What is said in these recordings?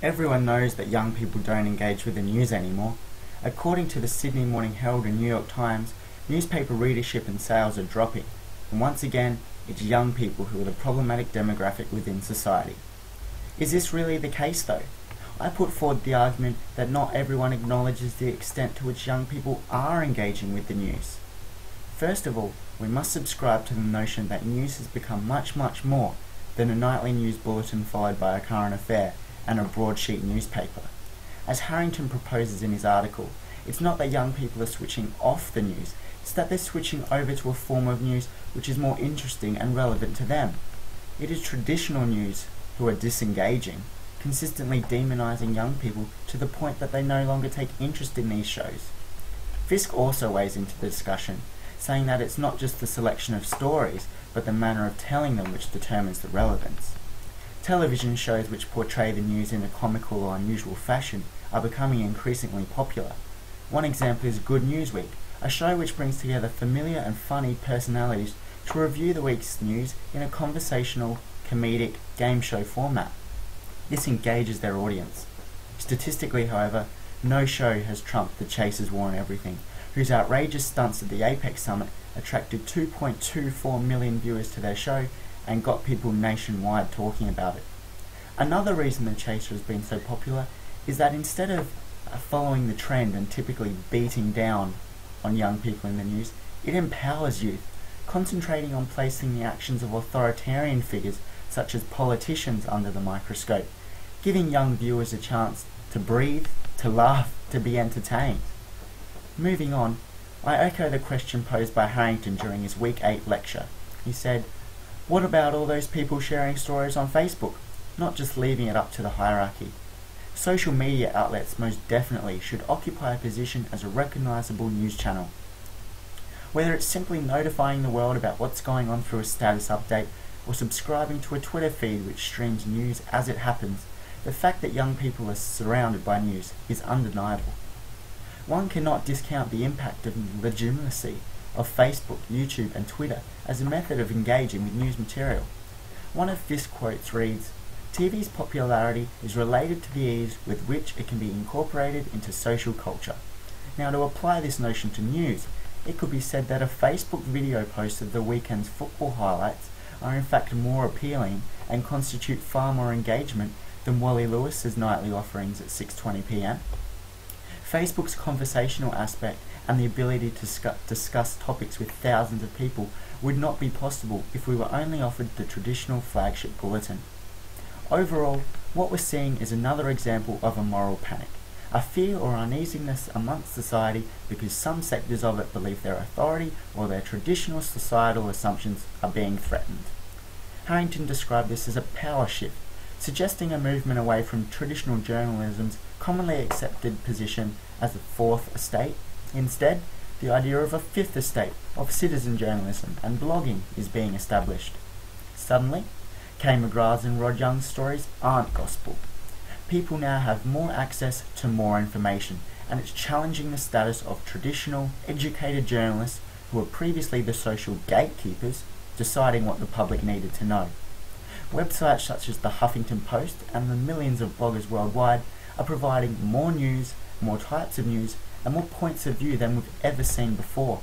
Everyone knows that young people don't engage with the news anymore. According to the Sydney Morning Herald and New York Times, newspaper readership and sales are dropping, and once again, it's young people who are the problematic demographic within society. Is this really the case though? I put forward the argument that not everyone acknowledges the extent to which young people are engaging with the news. First of all, we must subscribe to the notion that news has become much more than a nightly news bulletin followed by a current affair and a broadsheet newspaper. As Harrington proposes in his article, it's not that young people are switching off the news, it's that they're switching over to a form of news which is more interesting and relevant to them. It is traditional news who are disengaging, consistently demonising young people to the point that they no longer take interest in these shows. Fisk also weighs into the discussion, saying that it's not just the selection of stories, but the manner of telling them which determines the relevance. Television shows which portray the news in a comical or unusual fashion are becoming increasingly popular. One example is Good News Week, a show which brings together familiar and funny personalities to review the week's news in a conversational, comedic, game show format. This engages their audience. Statistically, however, no show has trumped The Chasers' War on Everything, whose outrageous stunts at the Apex Summit attracted 2.24 million viewers to their show and got people nationwide talking about it. Another reason The Chaser has been so popular is that instead of following the trend and typically beating down on young people in the news, it empowers youth, concentrating on placing the actions of authoritarian figures such as politicians under the microscope, giving young viewers a chance to breathe, to laugh, to be entertained. Moving on, I echo the question posed by Harrington during his Week 8 lecture. He said, "What about all those people sharing stories on Facebook, not just leaving it up to the hierarchy?" Social media outlets most definitely should occupy a position as a recognisable news channel. Whether it's simply notifying the world about what's going on through a status update, or subscribing to a Twitter feed which streams news as it happens, the fact that young people are surrounded by news is undeniable. One cannot discount the impact of legitimacy of Facebook, YouTube and Twitter as a method of engaging with news material. One of Fisk's quotes reads, "TV's popularity is related to the ease with which it can be incorporated into social culture." Now, to apply this notion to news, it could be said that a Facebook video post of the weekend's football highlights are in fact more appealing and constitute far more engagement than Wally Lewis's nightly offerings at 6:20 p.m. Facebook's conversational aspect and the ability to discuss topics with thousands of people would not be possible if we were only offered the traditional flagship bulletin. Overall, what we're seeing is another example of a moral panic, a fear or uneasiness amongst society because some sectors of it believe their authority or their traditional societal assumptions are being threatened. Harrington described this as a power shift, suggesting a movement away from traditional journalism's commonly accepted position as a fourth estate. Instead, the idea of a fifth estate of citizen journalism and blogging is being established. Suddenly, Kay McGrath's and Rod Young's stories aren't gospel. People now have more access to more information, and it's challenging the status of traditional, educated journalists who were previously the social gatekeepers, deciding what the public needed to know. Websites such as the Huffington Post and the millions of bloggers worldwide are providing more news, more types of news, and more points of view than we've ever seen before.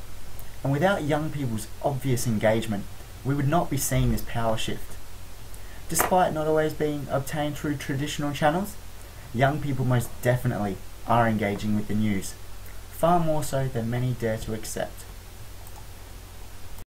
And without young people's obvious engagement, we would not be seeing this power shift. Despite not always being obtained through traditional channels, young people most definitely are engaging with the news, far more so than many dare to accept.